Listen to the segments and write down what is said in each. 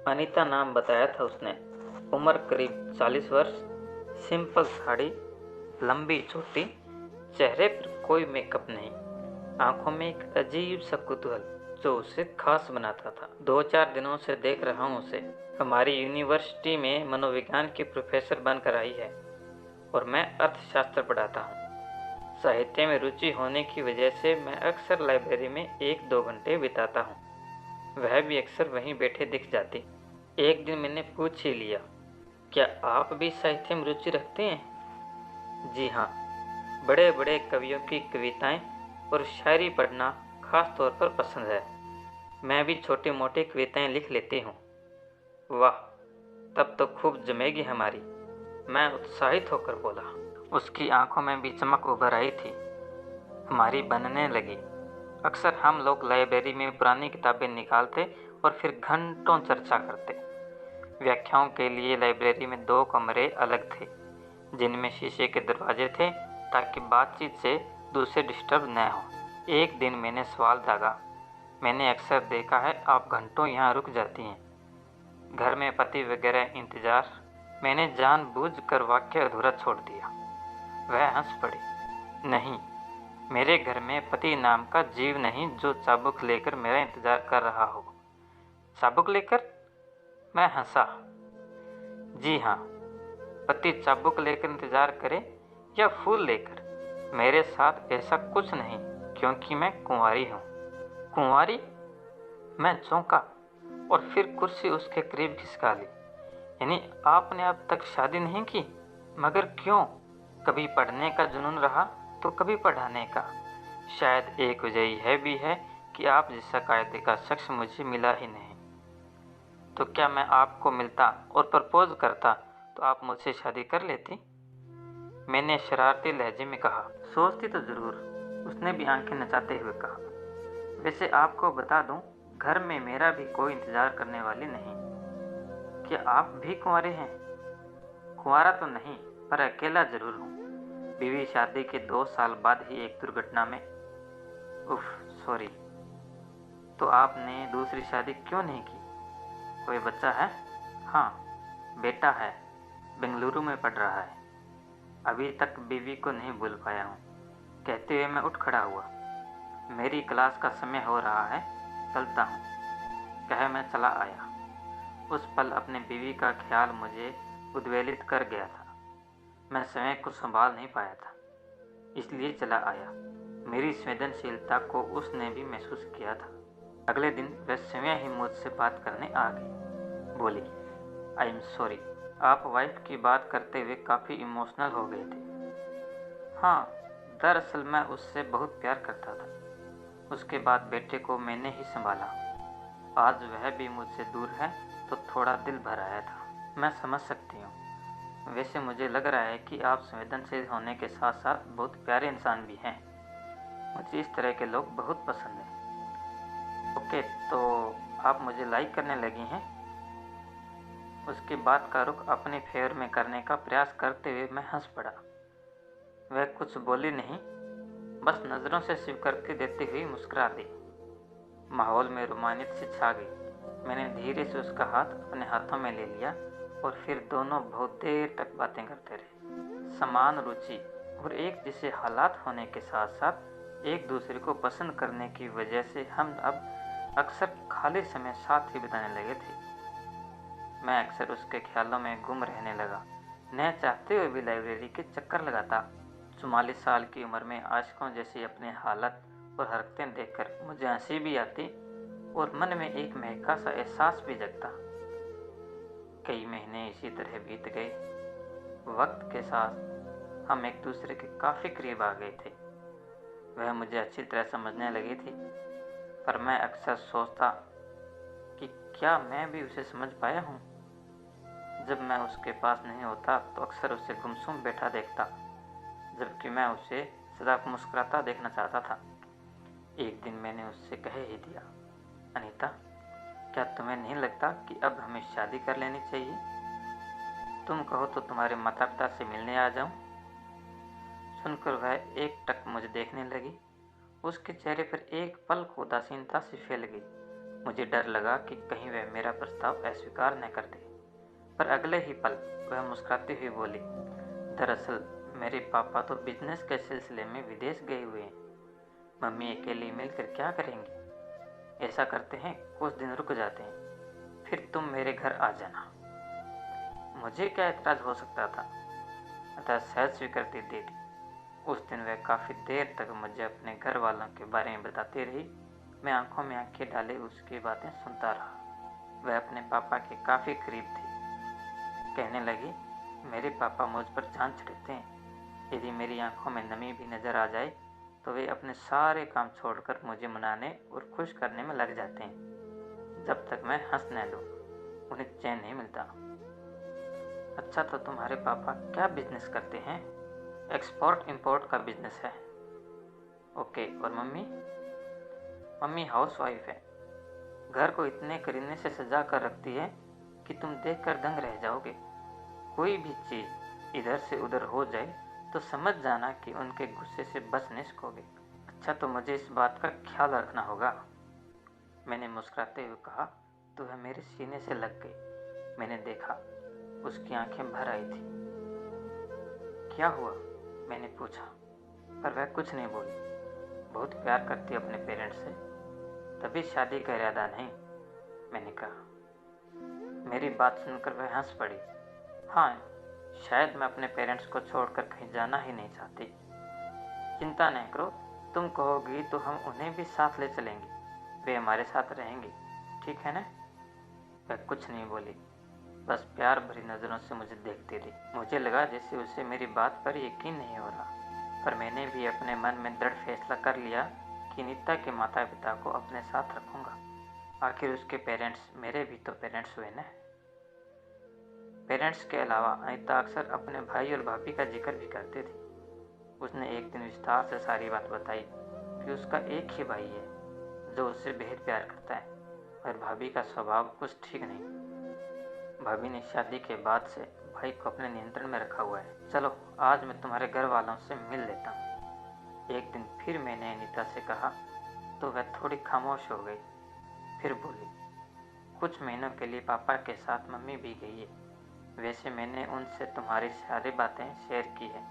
अनीता नाम बताया था उसने। उम्र करीब 40 वर्ष, सिंपल साड़ी, लंबी चोटी, चेहरे पर कोई मेकअप नहीं, आंखों में एक अजीब सा कुतूहल जो उसे खास बनाता था। 2-4 दिनों से देख रहा हूँ उसे। हमारी यूनिवर्सिटी में मनोविज्ञान की प्रोफेसर बनकर आई है और मैं अर्थशास्त्र पढ़ाता हूँ। साहित्य में रुचि होने की वजह से मैं अक्सर लाइब्रेरी में 1-2 घंटे बिताता हूँ। वह भी अक्सर वहीं बैठे दिख जाती। एक दिन मैंने पूछ ही लिया, क्या आप भी साहित्य में रुचि रखते हैं? जी हाँ, बड़े बड़े कवियों की कविताएं और शायरी पढ़ना खास तौर पर पसंद है। मैं भी छोटी मोटी कविताएं लिख लेती हूँ। वाह, तब तो खूब जमेगी हमारी, मैं उत्साहित होकर बोला। उसकी आंखों में भी चमक उभर आई थी, हमारी बनने लगी। अक्सर हम लोग लाइब्रेरी में पुरानी किताबें निकालते और फिर घंटों चर्चा करते। व्याख्याओं के लिए लाइब्रेरी में 2 कमरे अलग थे, जिनमें शीशे के दरवाजे थे ताकि बातचीत से दूसरे डिस्टर्ब न हो। एक दिन मैंने सवाल दागा, मैंने अक्सर देखा है आप घंटों यहाँ रुक जाती हैं, घर में पति वगैरह इंतजार। मैंने जानबूझकर वाक्य अधूरा छोड़ दिया। वह हंस पड़ी। नहीं, मेरे घर में पति नाम का जीव नहीं जो चाबुक लेकर मेरा इंतजार कर रहा हो। चाबुक लेकर? मैं हंसा। जी हाँ, पति चाबुक लेकर इंतजार करे या फूल लेकर, मेरे साथ ऐसा कुछ नहीं, क्योंकि मैं कुंवारी हूँ। कुंवारी? मैं चौंका और फिर कुर्सी उसके करीब खिसका ली। यानी आपने अब तक शादी नहीं की? मगर क्यों? कभी पढ़ने का जुनून रहा तो कभी पढ़ाने का। शायद एक वजह यह भी है कि आप जैसा कायदे का शख्स मुझे मिला ही नहीं। तो क्या मैं आपको मिलता और प्रपोज करता तो आप मुझसे शादी कर लेती? मैंने शरारती लहजे में कहा। सोचती तो जरूर, उसने भी आंखें नचाते हुए कहा। वैसे आपको बता दूं, घर में मेरा भी कोई इंतजार करने वाली नहीं। क्या आप भी कुंवारे हैं? कुंवारा तो नहीं, पर अकेला जरूर हूँ। बीवी शादी के 2 साल बाद ही एक दुर्घटना में। उफ, सॉरी। तो आपने दूसरी शादी क्यों नहीं की? कोई बच्चा है? हाँ, बेटा है, बेंगलुरु में पढ़ रहा है। अभी तक बीवी को नहीं भूल पाया हूँ। कहते हुए मैं उठ खड़ा हुआ। मेरी क्लास का समय हो रहा है, चलता हूँ, कहे मैं चला आया। उस पल अपने बीवी का ख्याल मुझे उद्वेलित कर गया था। मैं समय को संभाल नहीं पाया था, इसलिए चला आया। मेरी संवेदनशीलता को उसने भी महसूस किया था। अगले दिन वह स्वयं ही मुझसे बात करने आ गई। बोली, आई एम सॉरी, आप वाइफ की बात करते हुए काफ़ी इमोशनल हो गए थे। हाँ, दरअसल मैं उससे बहुत प्यार करता था। उसके बाद बेटे को मैंने ही संभाला। आज वह भी मुझसे दूर है तो थोड़ा दिल भर आया था। मैं समझ सकती हूँ। वैसे मुझे लग रहा है कि आप संवेदनशील होने के साथ साथ बहुत प्यारे इंसान भी हैं। मुझे इस तरह के लोग बहुत पसंद हैं। ओके, तो आप मुझे लाइक करने लगी हैं? उसकी बात का रुख अपने फेवर में करने का प्रयास करते हुए मैं हंस पड़ा। वह कुछ बोली नहीं, बस नज़रों से स्वीकृति देती हुई मुस्कुरा दी। माहौल में रोमानियत सी छा गई। मैंने धीरे से उसका हाथ अपने हाथों में ले लिया और फिर दोनों बहुत देर तक बातें करते रहे। समान रुचि और एक जैसे हालात होने के साथ साथ एक दूसरे को पसंद करने की वजह से हम अब अक्सर खाली समय साथ ही बिताने लगे थे। मैं अक्सर उसके ख्यालों में गुम रहने लगा। न चाहते हुए भी लाइब्रेरी के चक्कर लगाता। 44 साल की उम्र में आशिकों जैसी अपनी हालत और हरकतें देखकर मुझे हंसी भी आती और मन में एक महका सा एहसास भी जगता। कई महीने इसी तरह बीत गए। वक्त के साथ हम एक दूसरे के काफ़ी करीब आ गए थे। वह मुझे अच्छी तरह समझने लगी थी, पर मैं अक्सर सोचता कि क्या मैं भी उसे समझ पाया हूँ। जब मैं उसके पास नहीं होता तो अक्सर उसे गुमसुम बैठा देखता, जबकि मैं उसे सदा मुस्कुराता देखना चाहता था। एक दिन मैंने उससे कह ही दिया, अनीता, क्या तुम्हें नहीं लगता कि अब हमें शादी कर लेनी चाहिए? तुम कहो तो तुम्हारे माता पिता से मिलने आ जाऊं? सुनकर वह एकटक मुझे देखने लगी। उसके चेहरे पर एक पल को उदासीनता सी फैल गई मुझे डर लगा कि कहीं वह मेरा प्रस्ताव अस्वीकार न कर दे, पर अगले ही पल वह मुस्कुराती हुई बोली, दरअसल मेरे पापा तो बिजनेस के सिलसिले में विदेश गए हुए हैं। मम्मी अकेली मिलकर क्या करेंगी? ऐसा करते हैं, कुछ दिन रुक जाते हैं, फिर तुम मेरे घर आ जाना। मुझे क्या एतराज हो सकता था, अतः सहज स्वीकृति दे दी। उस दिन वह काफ़ी देर तक मुझे अपने घर वालों के बारे में बताती रही। मैं आंखों में आंखें डाले उसकी बातें सुनता रहा। वह अपने पापा के काफ़ी करीब थी। कहने लगी, मेरे पापा मुझ पर जान चढ़ते हैं। यदि मेरी आंखों में नमी भी नजर आ जाए तो वे अपने सारे काम छोड़कर मुझे मनाने और खुश करने में लग जाते हैं। जब तक मैं हंस न लूं, उन्हें चैन नहीं मिलता। अच्छा, तो तुम्हारे पापा क्या बिजनेस करते हैं? एक्सपोर्ट इंपोर्ट का बिजनेस है। ओके, और मम्मी? मम्मी हाउसवाइफ है। घर को इतने करीने से सजा कर रखती है कि तुम देखकर दंग रह जाओगे। कोई भी चीज़ इधर से उधर हो जाए तो समझ जाना कि उनके गुस्से से बच नहीं सकोगे। अच्छा, तो मुझे इस बात का ख्याल रखना होगा। मैंने मुस्कुराते हुए कहा तो वह मेरे सीने से लग गई। मैंने देखा उसकी आंखें भर आई थी। क्या हुआ? मैंने पूछा, पर वह कुछ नहीं बोली। बहुत प्यार करती है अपने पेरेंट्स से, तभी शादी का इरादा नहीं, मैंने कहा। मेरी बात सुनकर वह हंस पड़ी। हाँ, शायद मैं अपने पेरेंट्स को छोड़कर कहीं जाना ही नहीं चाहती। चिंता नहीं करो, तुम कहोगी तो हम उन्हें भी साथ ले चलेंगे। वे हमारे साथ रहेंगे, ठीक है ना? वह कुछ नहीं बोली, बस प्यार भरी नज़रों से मुझे देखती रही। मुझे लगा जैसे उसे मेरी बात पर यकीन नहीं हो रहा, पर मैंने भी अपने मन में दृढ़ फैसला कर लिया कि नीता के माता पिता को अपने साथ रखूंगा। आखिर उसके पेरेंट्स मेरे भी तो पेरेंट्स हुए ना। पेरेंट्स के अलावा अनीता अक्सर अपने भाई और भाभी का जिक्र भी करती थी। उसने एक दिन विस्तार से सारी बात बताई कि उसका एक ही भाई है जो उससे बेहद प्यार करता है, और भाभी का स्वभाव कुछ ठीक नहीं। भाभी ने शादी के बाद से भाई को अपने नियंत्रण में रखा हुआ है। चलो, आज मैं तुम्हारे घर वालों से मिल लेता हूँ। एक दिन फिर मैंने अनीता से कहा तो वह थोड़ी खामोश हो गई। फिर बोली, कुछ महीनों के लिए पापा के साथ मम्मी भी गई है। वैसे मैंने उनसे तुम्हारी सारी बातें शेयर की है।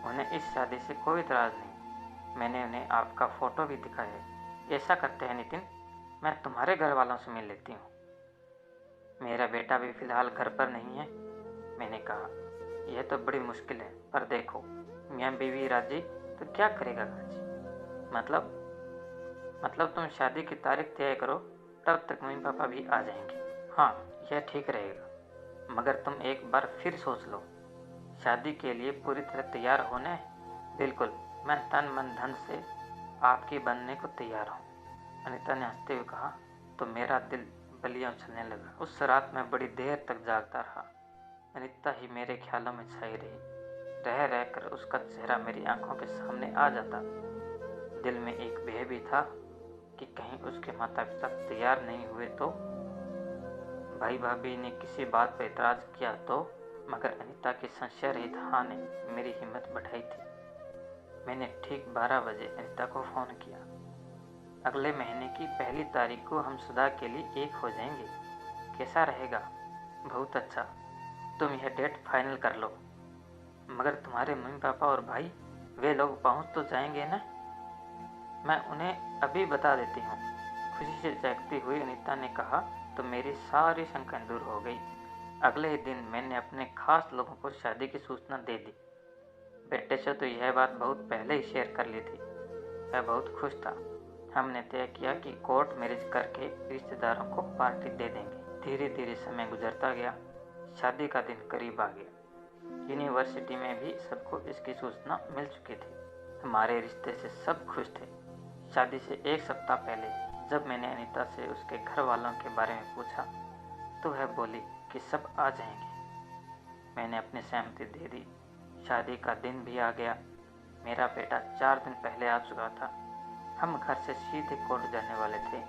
उन्हें इस शादी से कोई इतराज़ नहीं। मैंने उन्हें आपका फ़ोटो भी दिखाया है। ऐसा करते हैं नितिन, मैं तुम्हारे घर वालों से मिल लेती हूँ। मेरा बेटा भी फ़िलहाल घर पर नहीं है, मैंने कहा। यह तो बड़ी मुश्किल है, पर देखो, मियाँ बीवी राजी तो क्या करेगा काजी। मतलब तुम शादी की तारीख तय करो, तब तक मम्मी पापा भी आ जाएंगे। हाँ, यह ठीक रहेगा, मगर तुम एक बार फिर सोच लो। शादी के लिए पूरी तरह तैयार होने? बिल्कुल, मैं तन मन धन से आपकी बनने को तैयार हूँ, अनीता ने हंसते हुए कहा। तो मेरा दिल बलियां उछलने लगा। उस रात मैं बड़ी देर तक जागता रहा। अनीता ही मेरे ख्यालों में छाई रही। रह रहकर उसका चेहरा मेरी आंखों के सामने आ जाता। दिल में एक भय भी था कि कहीं उसके माता पिता तैयार नहीं हुए तो, भाई भाभी ने किसी बात पर इतराज किया तो। मगर अनीता की संशय रहित हाँ ने मेरी हिम्मत बढ़ाई थी। मैंने ठीक 12 बजे अनीता को फ़ोन किया। अगले महीने की पहली तारीख को हम सुधा के लिए एक हो जाएंगे। कैसा रहेगा? बहुत अच्छा, तुम यह डेट फाइनल कर लो। मगर तुम्हारे मम्मी पापा और भाई, वे लोग पहुंच तो जाएंगे ना? मैं उन्हें अभी बता देती हूँ, खुशी से चहकती हुई अनीता ने कहा। तो मेरी सारी शंकाएं दूर हो गई। अगले ही दिन मैंने अपने खास लोगों को शादी की सूचना दे दी। बेटे से तो यह बात बहुत पहले ही शेयर कर ली थी। वह बहुत खुश था। हमने तय किया कि कोर्ट मैरिज करके रिश्तेदारों को पार्टी दे देंगे। धीरे धीरे समय गुजरता गया। शादी का दिन करीब आ गया। यूनिवर्सिटी में भी सबको इसकी सूचना मिल चुकी थी। हमारे रिश्ते से सब खुश थे। शादी से एक सप्ताह पहले जब मैंने अनीता से उसके घर वालों के बारे में पूछा तो वह बोली कि सब आ जाएंगे। मैंने अपनी सहमति दे दी। शादी का दिन भी आ गया। मेरा बेटा 4 दिन पहले आ चुका था। हम घर से सीधे कोर्ट जाने वाले थे।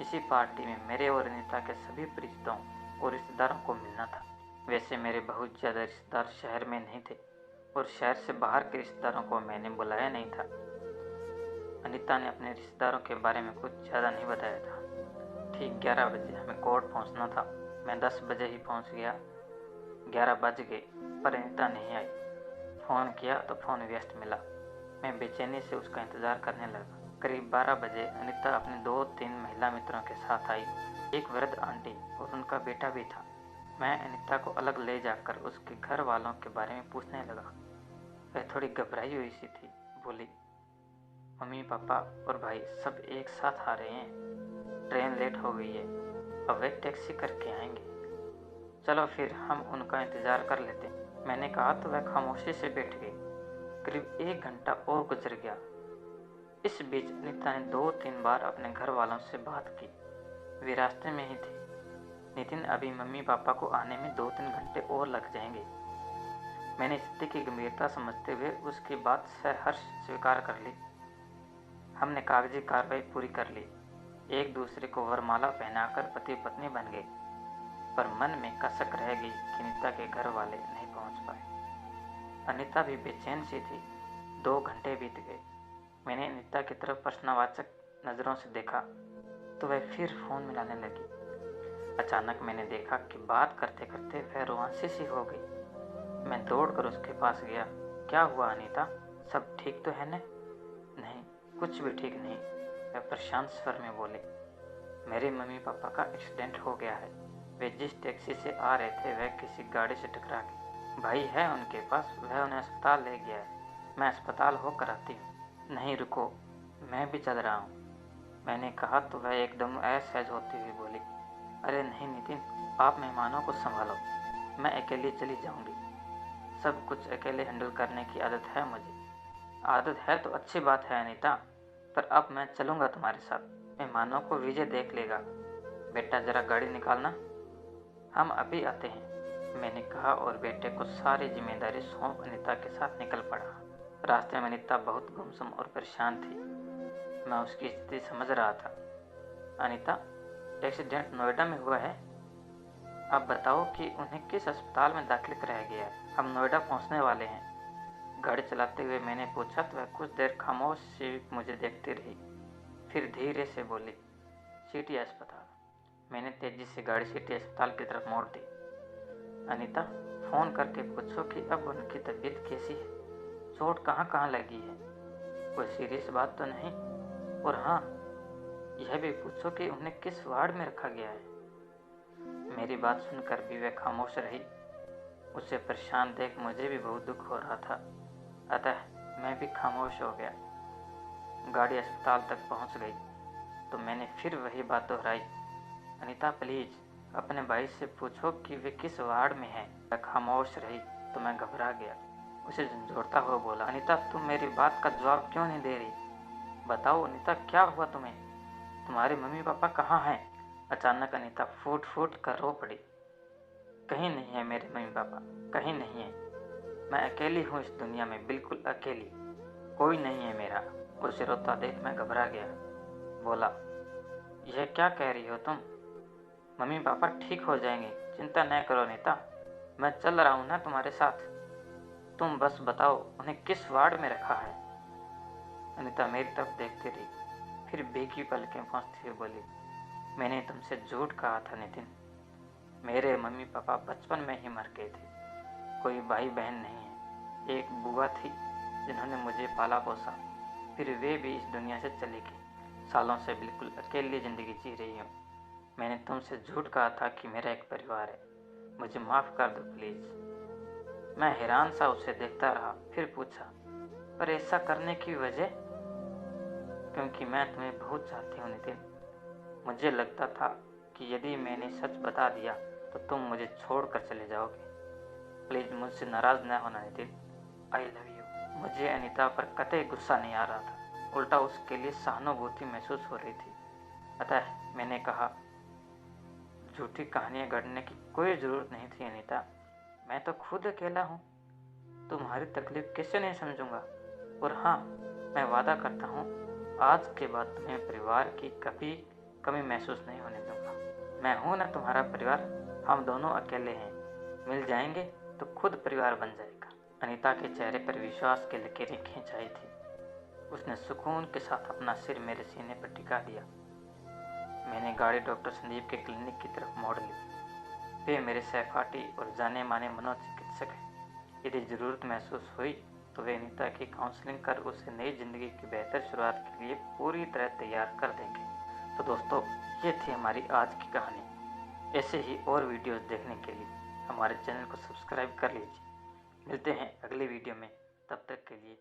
इसी पार्टी में मेरे और अनीता के सभी परिचितों और रिश्तेदारों को मिलना था। वैसे मेरे बहुत ज़्यादा रिश्तेदार शहर में नहीं थे, और शहर से बाहर के रिश्तेदारों को मैंने बुलाया नहीं था। अनीता ने अपने रिश्तेदारों के बारे में कुछ ज़्यादा नहीं बताया था। ठीक 11 बजे हमें कोर्ट पहुंचना था। मैं 10 बजे ही पहुंच गया। 11 बज गए पर अनीता नहीं आई। फ़ोन किया तो फ़ोन व्यस्त मिला। मैं बेचैनी से उसका इंतज़ार करने लगा। करीब 12 बजे अनीता अपने 2-3 महिला मित्रों के साथ आई। एक वृद्ध आंटी और उनका बेटा भी था। मैं अनीता को अलग ले जाकर उसके घर वालों के बारे में पूछने लगा। वह थोड़ी घबराई हुई सी थी। बोली, मम्मी पापा और भाई सब एक साथ आ रहे हैं। ट्रेन लेट हो गई है, अब वे टैक्सी करके आएंगे। चलो फिर हम उनका इंतज़ार कर लेते हैं। मैंने कहा तो वह खामोशी से बैठ गई। करीब 1 घंटा और गुजर गया। इस बीच अनीता ने 2-3 बार अपने घर वालों से बात की। वे रास्ते में ही थे। नितिन, अभी मम्मी पापा को आने में 2-3 घंटे और लग जाएंगे। मैंने स्थिति की गंभीरता समझते हुए उसकी बात सहर्ष स्वीकार कर ली। हमने कागजी कार्रवाई पूरी कर ली। एक दूसरे को वरमाला पहनाकर पति पत्नी बन गए। पर मन में कसक रह गई कि अनीता के घर वाले नहीं पहुंच पाए। अनीता भी बेचैन सी थी। 2 घंटे बीत गए। मैंने अनीता की तरफ प्रश्नवाचक नज़रों से देखा तो वह फिर फ़ोन मिलाने लगी। अचानक मैंने देखा कि बात करते करते वह रोमांसी सी हो गई। मैं दौड़कर उसके पास गया। क्या हुआ अनीता, सब ठीक तो है न? नहीं, कुछ भी ठीक नहीं, वह प्रशांत स्वर में बोले। मेरे मम्मी पापा का एक्सीडेंट हो गया है। वे जिस टैक्सी से आ रहे थे वह किसी गाड़ी से टकरा गई। भाई है उनके पास, वह उन्हें अस्पताल ले गया है। मैं अस्पताल होकर आती हूँ। नहीं रुको, मैं भी चल रहा हूँ, मैंने कहा तो वह एकदम असहज होती हुई बोली। अरे नहीं नितिन, आप मेहमानों को संभालो, मैं अकेली चली जाऊंगी। सब कुछ अकेले हैंडल करने की आदत है मुझे। आदत है तो अच्छी बात है अनीता, पर अब मैं चलूँगा तुम्हारे साथ। मेहमानों को विजय देख लेगा। बेटा ज़रा गाड़ी निकालना, हम अभी आते हैं, मैंने कहा और बेटे को सारी जिम्मेदारी सौंप अनीता के साथ निकल पड़ा। रास्ते में अनीता बहुत गुमसुम और परेशान थी। मैं उसकी स्थिति समझ रहा था। अनीता, एक्सीडेंट नोएडा में हुआ है। अब बताओ कि उन्हें किस अस्पताल में दाखिल कराया गया है। हम नोएडा पहुंचने वाले हैं। गाड़ी चलाते हुए मैंने पूछा तो वह कुछ देर खामोश सी मुझे देखती रही, फिर धीरे से बोली, सिटी अस्पताल। मैंने तेजी से गाड़ी सिटी अस्पताल की तरफ मोड़ दी। अनीता, फ़ोन करके पूछो कि अब उनकी तबीयत कैसी है, चोट कहाँ कहाँ लगी है, कोई सीरियस बात तो नहीं। और हाँ, यह भी पूछो कि उन्हें किस वार्ड में रखा गया है। मेरी बात सुनकर भी वह खामोश रही। उसे परेशान देख मुझे भी बहुत दुख हो रहा था, अतः मैं भी खामोश हो गया। गाड़ी अस्पताल तक पहुंच गई तो मैंने फिर वही बात दोहराई, अनीता प्लीज़ अपने भाई से पूछो कि वे किस वार्ड में हैं। वह खामोश रही तो मैं घबरा गया। उसे झंझोड़ता हुआ बोला, अनीता तुम मेरी बात का जवाब क्यों नहीं दे रही? बताओ अनीता, क्या हुआ तुम्हें? तुम्हारे मम्मी पापा कहाँ हैं? अचानक अनीता फूट फूट कर रो पड़ी। कहीं नहीं है मेरे मम्मी पापा, कहीं नहीं है। मैं अकेली हूँ इस दुनिया में, बिल्कुल अकेली, कोई नहीं है मेरा। उसे रोता देख मैं घबरा गया। बोला, यह क्या कह रही हो तुम? मम्मी पापा ठीक हो जाएंगे, चिंता न करो अनीता, मैं चल रहा हूँ ना तुम्हारे साथ। तुम बस बताओ उन्हें किस वार्ड में रखा है। अनीता मेरी तरफ देखती रही, फिर भीगी पलकें पोंछती हुई बोली, मैंने तुमसे झूठ कहा था नितिन। मेरे मम्मी पापा बचपन में ही मर गए थे। कोई भाई बहन नहीं है। एक बुआ थी जिन्होंने मुझे पाला पोसा, फिर वे भी इस दुनिया से चली गई। सालों से बिल्कुल अकेली ज़िंदगी जी रही हूँ। मैंने तुमसे झूठ कहा था कि मेरा एक परिवार है, मुझे माफ़ कर दो प्लीज़। मैं हैरान सा उसे देखता रहा, फिर पूछा, पर ऐसा करने की वजह? क्योंकि मैं तुम्हें बहुत चाहती हूँ नितिन। मुझे लगता था कि यदि मैंने सच बता दिया तो तुम मुझे छोड़कर चले जाओगे। प्लीज़ मुझसे नाराज़ न होना नितिन, आई लव यू। मुझे अनीता पर कतई गुस्सा नहीं आ रहा था, उल्टा उसके लिए सहानुभूति महसूस हो रही थी। अतः मैंने कहा, झूठी कहानियाँ गढ़ने की कोई ज़रूरत नहीं थी अनीता, मैं तो खुद अकेला हूँ, तुम्हारी तकलीफ़ कैसे नहीं समझूंगा। और हाँ, मैं वादा करता हूँ आज के बाद तुम्हें परिवार की कभी कमी महसूस नहीं होने दूंगा। मैं हूँ ना तुम्हारा परिवार, हम दोनों अकेले हैं, मिल जाएंगे तो खुद परिवार बन जाएगा। अनीता के चेहरे पर विश्वास की लकीरें खींच आई थी। उसने सुकून के साथ अपना सिर मेरे सीने पर टिका दिया। मैंने गाड़ी डॉक्टर संदीप के क्लिनिक की तरफ मोड़ ली। वे मेरे सहपाठी और जाने माने मनोचिकित्सक हैं। यदि ज़रूरत महसूस हुई तो वे अनीता की काउंसलिंग कर उसे नई ज़िंदगी की बेहतर शुरुआत के लिए पूरी तरह तैयार कर देंगे। तो दोस्तों, ये थी हमारी आज की कहानी। ऐसे ही और वीडियोस देखने के लिए हमारे चैनल को सब्सक्राइब कर लीजिए। मिलते हैं अगले वीडियो में, तब तक के लिए